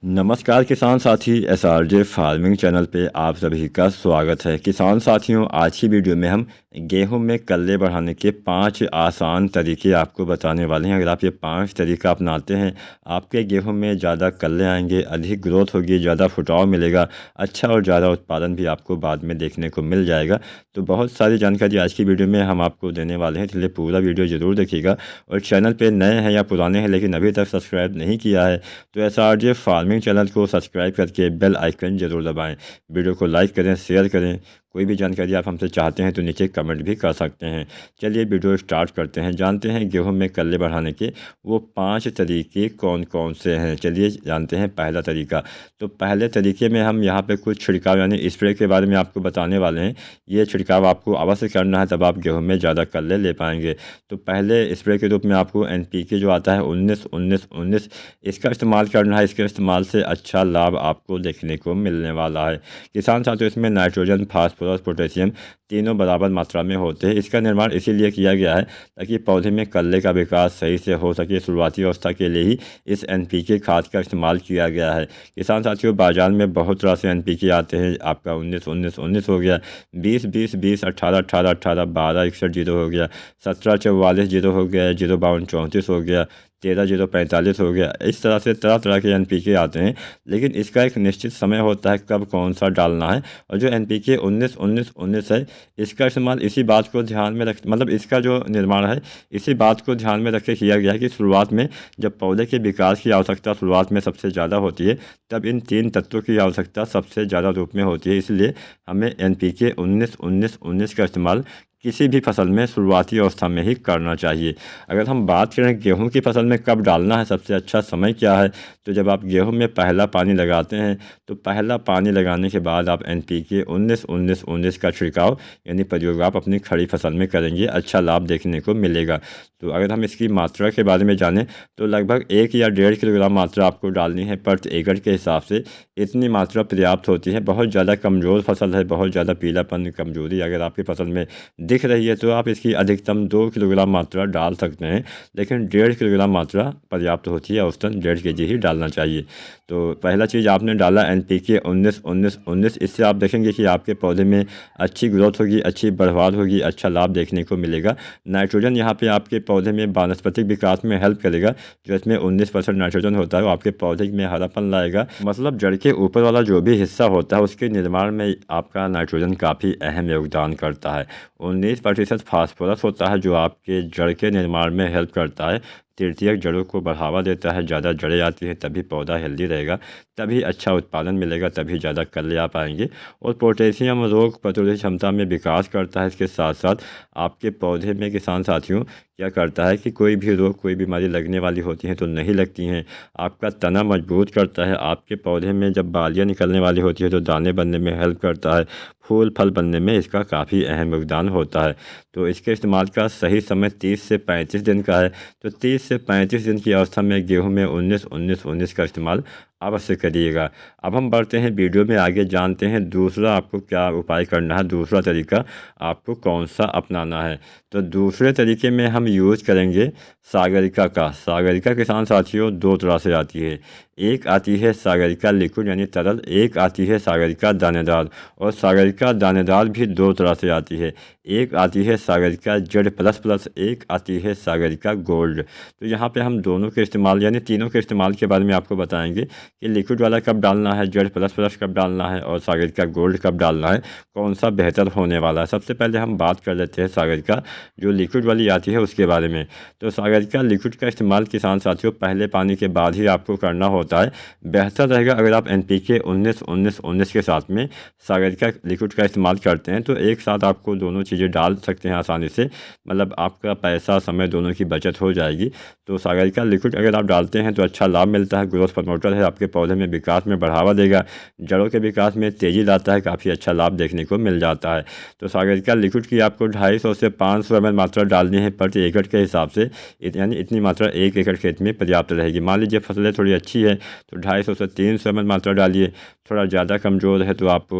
नमस्कार किसान साथी, एसआरजे फार्मिंग चैनल पे आप सभी का स्वागत है। किसान साथियों, आज की वीडियो में हम गेहूं में कल्ले बढ़ाने के 5 आसान तरीके आपको बताने वाले हैं। अगर आप ये 5 तरीका अपनाते हैं, आपके गेहूं में ज़्यादा कल्ले आएंगे, अधिक ग्रोथ होगी, ज़्यादा फुटाव मिलेगा, अच्छा और ज़्यादा उत्पादन भी आपको बाद में देखने को मिल जाएगा। तो बहुत सारी जानकारी आज की वीडियो में हम आपको देने वाले हैं, इसलिए पूरा वीडियो ज़रूर देखिएगा। और चैनल पर नए हैं या पुराने हैं लेकिन अभी तक सब्सक्राइब नहीं किया है तो एसआरजे फार्मिंग चैनल को सब्सक्राइब करके बेल आइकन जरूर दबाएं। वीडियो को लाइक करें, शेयर करें। कोई भी जानकारी आप हमसे चाहते हैं तो नीचे कमेंट भी कर सकते हैं। चलिए वीडियो स्टार्ट करते हैं, जानते हैं गेहूं में कल्ले बढ़ाने के वो 5 तरीके कौन कौन से हैं। चलिए जानते हैं पहला तरीका। तो पहले तरीके में हम यहाँ पे कुछ छिड़काव यानी स्प्रे के बारे में आपको बताने वाले हैं। ये छिड़काव आपको अवश्य करना है, तब आप गेहूँ में ज़्यादा कल्ले ले पाएंगे। तो पहले स्प्रे के रूप में आपको NPK जो आता है 19-19-19 इसका इस्तेमाल करना है। इसके इस्तेमाल से अच्छा लाभ आपको देखने को मिलने वाला है। किसान साथियों, इसमें नाइट्रोजन, फास्फोरस, पोटेशियम तीनों बराबर मात्रा में होते हैं। इसका निर्माण इसीलिए किया गया है ताकि पौधे में कल्ले का विकास सही से हो सके। शुरुआती अवस्था के लिए ही इस NPK खाद का इस्तेमाल किया गया है। किसान साथियों, बाजार में बहुत तरह से NPK आते हैं। आपका 19-19-19 हो गया, 20-20-20, 18-18-18, 12-61-0 हो गया, 17-44-0 हो गया, 0-52-34 हो गया, 13-0-45 हो गया। इस तरह से तरह तरह के NPK आते हैं, लेकिन इसका एक निश्चित समय होता है कब कौन सा डालना है। और जो NPK 19-19-19 है, इसका इस्तेमाल इसी बात को ध्यान में रख इसका जो निर्माण है इसी बात को ध्यान में रख के किया गया है कि शुरुआत में जब पौधे के विकास की आवश्यकता शुरुआत में सबसे ज़्यादा होती है, तब इन 3 तत्वों की आवश्यकता सबसे ज़्यादा रूप में होती है। इसलिए हमें NPK 19-19-19 का इस्तेमाल किसी भी फसल में शुरुआती अवस्था में ही करना चाहिए। अगर हम बात करें गेहूं की फसल में कब डालना है, सबसे अच्छा समय क्या है, तो जब आप गेहूं में पहला पानी लगाते हैं तो पहला पानी लगाने के बाद आप NPK 19-19-19 का छिड़काव यानी प्रयोग आप अपनी खड़ी फसल में करेंगे, अच्छा लाभ देखने को मिलेगा। तो अगर हम इसकी मात्रा के बारे में जानें तो लगभग 1 या 1.5 किलोग्राम मात्रा आपको डालनी है प्रति एकड़ के हिसाब से। इतनी मात्रा पर्याप्त होती है। बहुत ज़्यादा कमज़ोर फसल है, बहुत ज़्यादा पीलापन, कमजोरी अगर आपकी फसल में दिख रही है तो आप इसकी अधिकतम 2 किलोग्राम मात्रा डाल सकते हैं, लेकिन 1.5 किलोग्राम मात्रा पर्याप्त होती है। औसतन 1.5 kg ही डालना चाहिए। तो पहला चीज़ आपने डाला NPK 19-19-19। इससे आप देखेंगे कि आपके पौधे में अच्छी ग्रोथ होगी, अच्छी बढ़वार होगी, अच्छा लाभ देखने को मिलेगा। नाइट्रोजन यहाँ पे आपके पौधे में वानस्पतिक विकास में हेल्प करेगा। जो इसमें 19% नाइट्रोजन होता है वो आपके पौधे में हरापन लाएगा। मतलब जड़ के ऊपर वाला जो भी हिस्सा होता है उसके निर्माण में आपका नाइट्रोजन काफ़ी अहम योगदान करता है। 19% फास्फोरस होता है जो आपके जड़ के निर्माण में हेल्प करता है। तृतीयक जड़ों को बढ़ावा देता है। ज़्यादा जड़ें आती हैं तभी पौधा हेल्दी रहेगा, तभी अच्छा उत्पादन मिलेगा, तभी ज़्यादा कल्ले आ पाएंगे। और पोटेशियम रोग प्रतिरोधक क्षमता में विकास करता है। इसके साथ साथ आपके पौधे में किसान साथियों क्या करता है कि कोई भी रोग, कोई बीमारी लगने वाली होती हैं तो नहीं लगती हैं। आपका तना मजबूत करता है। आपके पौधे में जब बालियाँ निकलने वाली होती है तो दाने बनने में हेल्प करता है। फूल फल बनने में इसका काफ़ी अहम योगदान होता है। तो इसके इस्तेमाल का सही समय 30 से 35 दिन का है। तो 30 से 35 दिन की अवस्था में गेहूं में 19-19-19 का इस्तेमाल अवश्य करिएगा। अब हम बढ़ते हैं वीडियो में आगे, जानते हैं दूसरा आपको क्या उपाय करना है, दूसरा तरीका आपको कौन सा अपनाना है। तो दूसरे तरीके में हम यूज़ करेंगे सागरिका का। सागरिका किसान साथियों 2 तरह से आती है। एक आती है सागरिका लिक्विड यानी तरल, एक आती है सागरिका दानेदार। और सागरिका दानेदार भी 2 तरह से आती है। एक आती है सागरिका Z++, एक आती है सागरिका गोल्ड। तो यहाँ पे हम दोनों के इस्तेमाल यानी तीनों के इस्तेमाल के बारे में आपको बताएंगे कि लिक्विड वाला कब डालना है, Z++ कब डालना है और सागरिका गोल्ड कब डालना है, कौन सा बेहतर होने वाला है। सबसे पहले हम बात कर लेते हैं सागरिका जो लिक्विड वाली आती है उसके बारे में। तो सागरिका लिक्विड का इस्तेमाल किसान साथियों पहले पानी के बाद ही आपको करना होता है। बेहतर रहेगा अगर आप NPK 19-19-19 के साथ में सागरिका लिक्विड का इस्तेमाल करते हैं तो एक साथ आपको दोनों चीज़ें डाल सकते हैं आसानी से। मतलब आपका पैसा समय दोनों की बचत हो जाएगी। तो सागरिका लिक्विड अगर आप डालते हैं तो अच्छा लाभ मिलता है। ग्रोथ प्रमोटर है, आपके पौधे में विकास में बढ़ावा देगा, जड़ों के विकास में तेज़ी लाता है, काफ़ी अच्छा लाभ देखने को मिल जाता है। तो सागरिका लिक्विड की आपको 250 से 500 ml मात्रा डालनी है प्रति एकड़ के हिसाब से। यानी इतनी मात्रा 1 एकड़ खेत में पर्याप्त रहेगी। मान लीजिए फसलें थोड़ी अच्छी है तो 250 से 300 ml मात्रा डालिए। थोड़ा ज़्यादा कमज़ोर है तो आप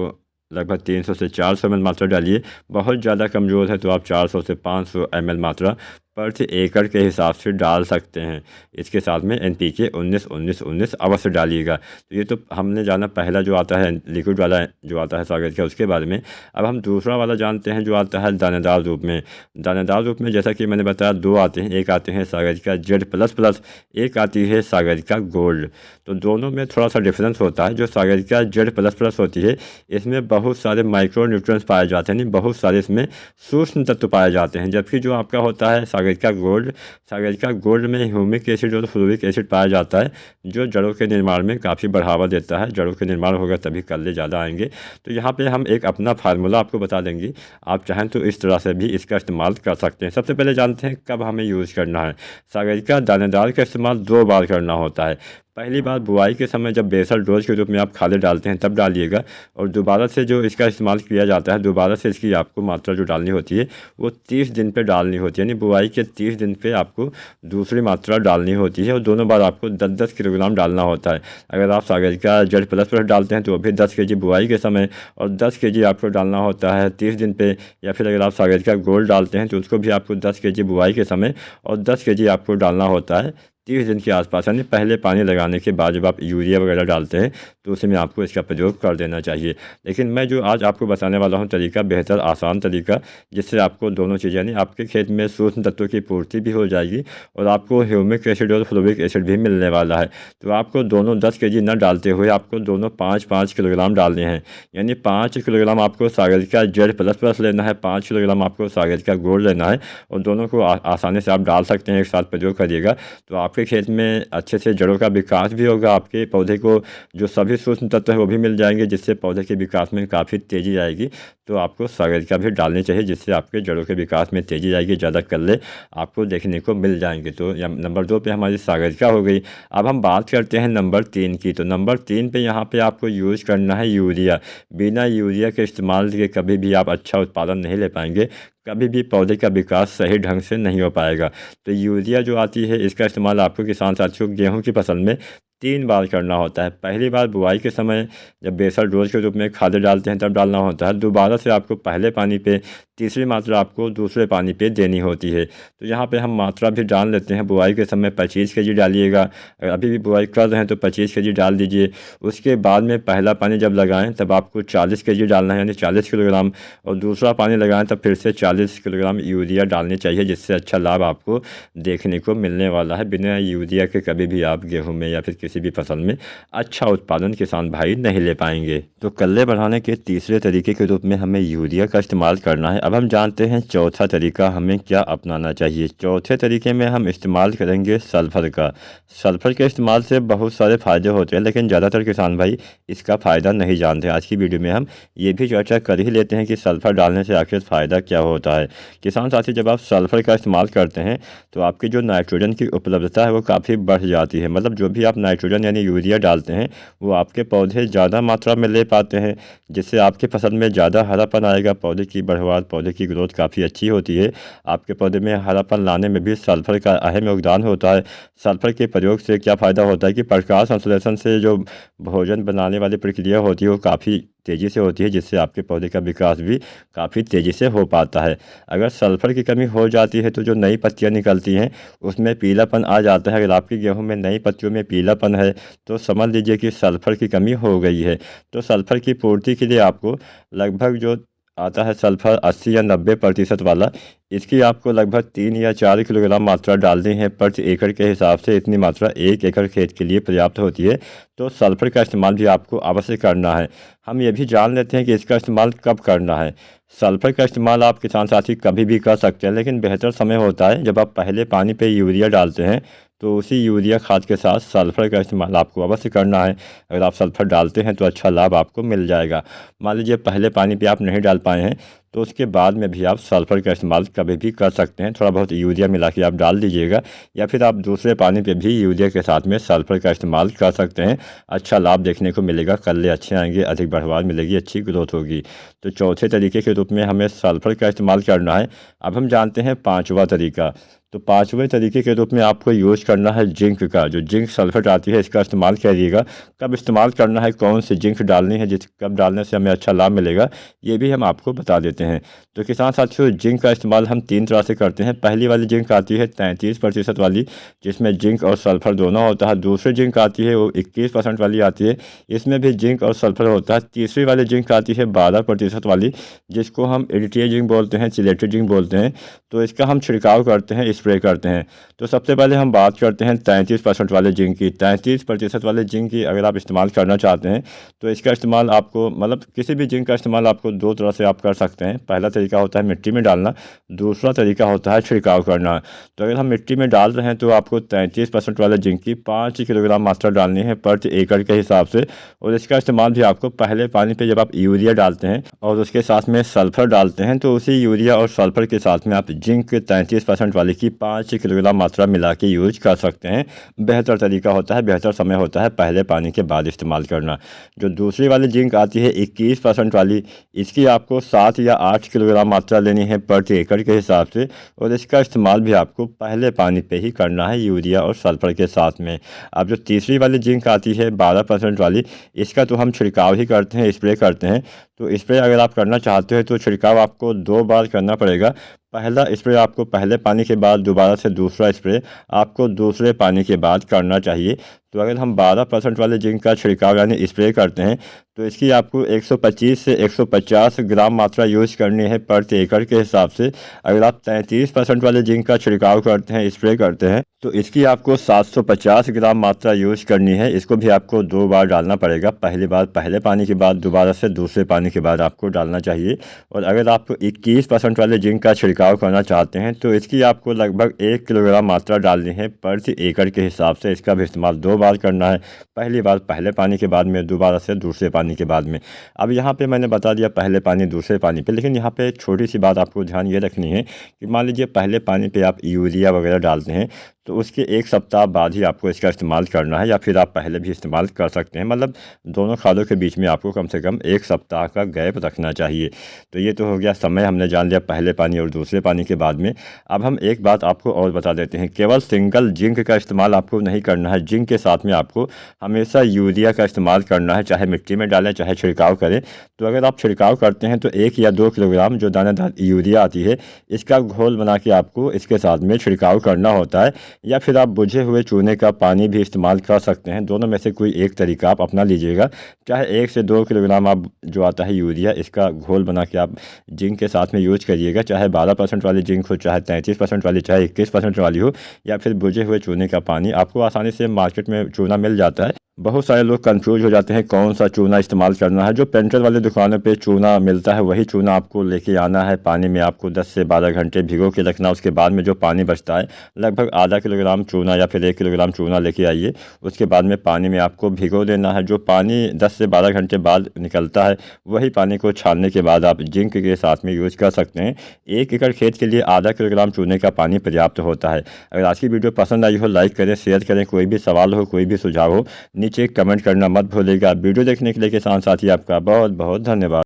लगभग 300 से 400 ml मात्रा डालिए। बहुत ज़्यादा कमज़ोर है तो आप 400 से 500 ml मात्रा प्रति एकड़ के हिसाब से डाल सकते हैं। इसके साथ में NPK 19-19-19 अवश्य डालिएगा। तो ये तो हमने जाना पहला जो आता है लिक्विड वाला जो आता है सागर का, उसके बारे में। अब हम दूसरा वाला जानते हैं जो आता है दानेदार रूप में। दानेदार रूप में जैसा कि मैंने बताया दो आते हैं, एक आते हैं सागर का Z++, एक आती है सागर का गोल्ड। तो दोनों में थोड़ा सा डिफरेंस होता है। जो सागर का Z++ होती है इसमें बहुत सारे माइक्रो न्यूट्रिएंट्स पाए जाते हैं, बहुत सारे इसमें सूक्ष्म तत्व पाए जाते हैं। जबकि जो आपका होता है सागर का गोल्ड में ह्यूमिक एसिड और फ्लोरिक एसिड पाया जाता है, जो जड़ों के निर्माण में काफ़ी बढ़ावा देता है। जड़ों के निर्माण होगा तभी कल्ले ज़्यादा आएंगे। तो यहाँ पे हम एक अपना फार्मूला आपको बता देंगे, आप चाहें तो इस तरह से भी इसका इस्तेमाल कर सकते हैं। सबसे पहले जानते हैं कब हमें यूज़ करना है। सागर का दानेदार का इस्तेमाल 2 बार करना होता है। पहली बार बुआई के समय जब बेसल डोज के रूप में आप खाद डालते हैं तब डालिएगा, और दोबारा से जो इसका इस्तेमाल किया जाता है, दोबारा से इसकी आपको मात्रा जो डालनी होती है वो 30 दिन पे डालनी होती है। यानी बुआई के 30 दिन पे आपको दूसरी मात्रा डालनी होती है, और दोनों बार आपको 10-10 किलोग्राम डालना होता है। अगर आप सागर का Z++ डालते हैं तो भी 10 kg बुआई के समय, और 10 kg आपको डालना होता है 30 दिन पे। या फिर अगर आप सागर का गोल्ड डालते हैं तो उसको भी आपको 10 kg बुआई के समय और 10 kg आपको डालना होता है 30 दिन के आसपास। यानी पहले पानी लगाने के बाद जब आप यूरिया वगैरह डालते हैं तो उसमें आपको इसका प्रयोग कर देना चाहिए। लेकिन मैं जो आज आपको बताने वाला हूँ तरीका बेहतर आसान तरीका, जिससे आपको दोनों चीज़ें यानी आपके खेत में सूक्ष्म तत्वों की पूर्ति भी हो जाएगी और आपको ह्यूमिक एसिड और फ्लोरिक एसिड भी मिलने वाला है। तो आपको दोनों 10 kg न डालते हुए आपको दोनों 5-5 किलोग्राम डालने हैं। यानी 5 किलोग्राम आपको सागर का Z++ लेना है, 5 किलोग्राम आपको सागर का गोल्ड लेना है, और दोनों को आसानी से आप डाल सकते हैं, एक साथ प्रयोग करिएगा। तो आपके खेत में अच्छे से जड़ों का विकास भी होगा, आपके पौधे को जो सभी सूक्ष्म तत्व है वो भी मिल जाएंगे, जिससे पौधे के विकास में काफ़ी तेज़ी आएगी। तो आपको सागर का भी डालनी चाहिए, जिससे आपके जड़ों के विकास में तेज़ी आएगी, ज़्यादा कल्ले आपको देखने को मिल जाएंगे। तो नंबर 2 पे हमारी सागर का हो गई। अब हम बात करते हैं नंबर 3 की। तो नंबर 3 पे यहाँ पे आपको यूज़ करना है यूरिया। बिना यूरिया के इस्तेमाल के कभी भी आप अच्छा उत्पादन नहीं ले पाएंगे, कभी भी पौधे का विकास सही ढंग से नहीं हो पाएगा। तो यूरिया जो आती है इसका इस्तेमाल आपको किसान साथियों गेहूं की फसल में 3 बार करना होता है। पहली बार बुआई के समय जब बेसल डोज के रूप में खाद डालते हैं तब डालना होता है। दोबारा से आपको पहले पानी पे, तीसरी मात्रा आपको दूसरे पानी पे देनी होती है। तो यहाँ पे हम मात्रा भी डाल लेते हैं। बुआई के समय 25 kg डालिएगा, अगर अभी भी बुआई कर रहे हैं तो 25 kg डाल दीजिए। उसके बाद में पहला पानी जब लगाएं तब आपको 40 kg डालना है, यानी 40 किलोग्राम, और दूसरा पानी लगाएं तब फिर से 40 किलोग्राम यूरिया डालनी चाहिए, जिससे अच्छा लाभ आपको देखने को मिलने वाला है। बिना यूरिया के कभी भी आप गेहूँ में या फिर किसी भी फसल में अच्छा उत्पादन किसान भाई नहीं ले पाएंगे। तो कल्ले बढ़ाने के तीसरे तरीके के रूप में हमें यूरिया का इस्तेमाल करना है। अब हम जानते हैं चौथा तरीका हमें क्या अपनाना चाहिए। चौथे तरीके में हम इस्तेमाल करेंगे सल्फर का। सल्फर के इस्तेमाल से बहुत सारे फ़ायदे होते हैं, लेकिन ज़्यादातर किसान भाई इसका फ़ायदा नहीं जानते। आज की वीडियो में हम ये भी चर्चा कर ही लेते हैं कि सल्फर डालने से आखिर फ़ायदा क्या होता है। किसान साथी, जब आप सल्फर का इस्तेमाल करते हैं तो आपकी जो नाइट्रोजन की उपलब्धता है वो काफ़ी बढ़ जाती है। मतलब जो भी आप नाइट्रोजन यानी यूरिया डालते हैं वो आपके पौधे ज़्यादा मात्रा में ले पाते हैं, जिससे आपकी फसल में ज़्यादा हरापन आएगा, पौधे की बढ़वार, पौधे की ग्रोथ काफ़ी अच्छी होती है। आपके पौधे में हरापन लाने में भी सल्फर का अहम योगदान होता है। सल्फर के प्रयोग से क्या फ़ायदा होता है कि प्रकाश संश्लेषण से जो भोजन बनाने वाली प्रक्रिया होती है वो काफ़ी तेज़ी से होती है, जिससे आपके पौधे का विकास भी काफ़ी तेज़ी से हो पाता है। अगर सल्फर की कमी हो जाती है तो जो नई पत्तियां निकलती हैं उसमें पीलापन आ जाता है। अगर आपकी गेहूं में नई पत्तियों में पीलापन है तो समझ लीजिए कि सल्फर की कमी हो गई है। तो सल्फर की पूर्ति के लिए आपको लगभग जो आता है सल्फर 80 या 90% वाला, इसकी आपको लगभग 3 या 4 किलोग्राम मात्रा डालनी है प्रति एकड़ के हिसाब से। इतनी मात्रा 1 एकड़ खेत के लिए पर्याप्त होती है। तो सल्फर का इस्तेमाल भी आपको अवश्य करना है। हम ये भी जान लेते हैं कि इसका इस्तेमाल कब करना है। सल्फर का इस्तेमाल आप किसान साथी कभी भी कर सकते हैं, लेकिन बेहतर समय होता है जब आप पहले पानी पे यूरिया डालते हैं तो उसी यूरिया खाद के साथ सल्फर का इस्तेमाल आपको अवश्य करना है। अगर आप सल्फर डालते हैं तो अच्छा लाभ आपको मिल जाएगा। मान लीजिए पहले पानी पे आप नहीं डाल पाए हैं तो उसके बाद में भी आप सल्फर का इस्तेमाल कभी भी कर सकते हैं। थोड़ा बहुत यूरिया मिला के आप डाल दीजिएगा, या फिर आप दूसरे पानी पे भी यूरिया के साथ में सल्फर का इस्तेमाल कर सकते हैं। अच्छा लाभ देखने को मिलेगा, कल्ले अच्छे आएंगे, अधिक बढ़वार मिलेगी, अच्छी ग्रोथ होगी। तो चौथे तरीके के रूप में हमें सल्फर का इस्तेमाल करना है। अब हम जानते हैं पाँचवा तरीका। तो पाँचवें तरीके के रूप में आपको यूज़ करना है जिंक का। जो जिंक सल्फेट आती है इसका इस्तेमाल करिएगा। कब इस्तेमाल करना है, कौन सी जिंक डालनी है, कब डालने से हमें अच्छा लाभ मिलेगा, ये भी हम आपको बता देते हैं। हैं। तो किसान साथियों, जिंक का इस्तेमाल हम 3 तरह से करते हैं। पहली वाली जिंक आती है 33% वाली, जिसमें जिंक और सल्फर दोनों होता है। दूसरी जिंक आती है वो 21% वाली आती है, इसमें भी जिंक और सल्फर होता है। तीसरी वाली जिंक आती है 12% वाली, जिसको हम एडिटिव जिंक बोलते हैं, चिलेटेड जिंक बोलते हैं। तो इसका हम छिड़काव करते हैं, स्प्रे करते हैं। तो सबसे पहले हम बात करते हैं 33% वाले जिंक की। 33% वाले जिंक की अगर आप इस्तेमाल करना चाहते हैं तो इसका इस्तेमाल आपको मतलब किसी भी जिंक का इस्तेमाल आपको 2 तरह से आप कर सकते हैं। पहला तरीका होता है मिट्टी में डालना, दूसरा तरीका होता है छिड़काव करना। तो अगर हम मिट्टी में डाल रहे हैं तो आपको 33% वाले जिंक की 5 किलोग्राम मात्रा डालनी है प्रति एकड़ के हिसाब से। और इसका इस्तेमाल भी आपको पहले पानी पे जब आप यूरिया डालते हैं और उसके साथ में सल्फर डालते हैं तो उसी यूरिया और सल्फर के साथ में आप जिंक 33% वाले की 5 किलोग्राम मात्रा मिला के यूज कर सकते हैं। बेहतर तरीका होता है, बेहतर समय होता है पहले पानी के बाद इस्तेमाल करना। जो दूसरी वाली जिंक आती है 21% वाली, इसकी आपको 7 या 8 किलोग्राम मात्रा लेनी है प्रति एकड़ के हिसाब से। और इसका इस्तेमाल भी आपको पहले पानी पे ही करना है यूरिया और सल्फर के साथ में। अब जो तीसरी वाली जिंक आती है 12% वाली, इसका तो हम छिड़काव ही करते हैं, स्प्रे करते हैं। तो स्प्रे अगर आप करना चाहते हो तो छिड़काव आपको 2 बार करना पड़ेगा। पहला स्प्रे आपको पहले पानी के बाद, दोबारा से दूसरा स्प्रे आपको दूसरे पानी के बाद करना चाहिए। तो अगर हम 12% वाले जिंक का छिड़काव यानी स्प्रे करते हैं तो इसकी आपको 125 से 150 ग्राम मात्रा यूज करनी है प्रति एकड़ के हिसाब से। अगर आप 33% वाले जिंक का छिड़काव करते हैं, स्प्रे करते हैं, तो इसकी आपको 750 ग्राम मात्रा यूज करनी है। इसको भी आपको 2 बार डालना पड़ेगा। पहली बार पहले पानी के बाद, दोबारा से दूसरे पानी के बाद आपको डालना चाहिए। और अगर आप 21% वाले जिंक का छिड़काव करना चाहते हैं तो इसकी आपको लगभग 1 किलोग्राम मात्रा डालनी है प्रति एकड़ के हिसाब से। इसका भी इस्तेमाल 2 बार करना है, पहली बार पहले पानी के बाद में, दोबारा से दूसरे पानी के बाद में। अब यहाँ पे मैंने बता दिया पहले पानी दूसरे पानी पे, लेकिन यहाँ पे छोटी सी बात आपको ध्यान ये रखनी है कि मान लीजिए पहले पानी पे आप यूरिया वगैरह डालते हैं तो उसके 1 सप्ताह बाद ही आपको इसका इस्तेमाल करना है, या फिर आप पहले भी इस्तेमाल कर सकते हैं। मतलब दोनों खादों के बीच में आपको कम से कम 1 सप्ताह का गैप रखना चाहिए। तो ये तो हो गया समय, हमने जान लिया पहले पानी और दूसरे पानी के बाद में। अब हम एक बात आपको और बता देते हैं, केवल सिंगल जिंक का इस्तेमाल आपको नहीं करना है। जिंक के साथ में आपको हमेशा यूरिया का इस्तेमाल करना है, चाहे मिट्टी में डालें चाहे छिड़काव करें। तो अगर आप छिड़काव करते हैं तो 1 या 2 किलोग्राम जो दानेदार यूरिया आती है, इसका घोल बना के आपको इसके साथ में छिड़काव करना होता है। या फिर आप बुझे हुए चूने का पानी भी इस्तेमाल कर सकते हैं। दोनों में से कोई एक तरीका आप अपना लीजिएगा। चाहे 1 से 2 किलोग्राम आप जो आता है यूरिया, इसका घोल बना के आप जिंक के साथ में यूज करिएगा। चाहे 12% वाली जिंक हो, चाहे 33% वाली, चाहे 21% वाली हो, या फिर बुझे हुए चूने का पानी। आपको आसानी से मार्केट में चूना मिल जाता है। बहुत सारे लोग कंफ्यूज हो जाते हैं कौन सा चूना इस्तेमाल करना है। जो पेंटर वाले दुकानों पे चूना मिलता है वही चूना आपको लेके आना है। पानी में आपको 10 से 12 घंटे भिगो के रखना। उसके बाद में जो पानी बचता है, लगभग आधा किलोग्राम चूना या फिर 1 किलोग्राम चूना लेके आइए। उसके बाद में पानी में आपको भिगो देना है। जो पानी 10 से 12 घंटे बाद निकलता है, वही पानी को छानने के बाद आप जिंक के साथ में यूज कर सकते हैं। 1 एकड़ खेत के लिए आधा किलोग्राम चूने का पानी पर्याप्त होता है। अगर आज की वीडियो पसंद आई हो, लाइक करें, शेयर करें। कोई भी सवाल हो, कोई भी सुझाव हो, नीचे कमेंट करना मत भूलिएगा। वीडियो देखने के लिए किसान साथी आपका बहुत बहुत धन्यवाद।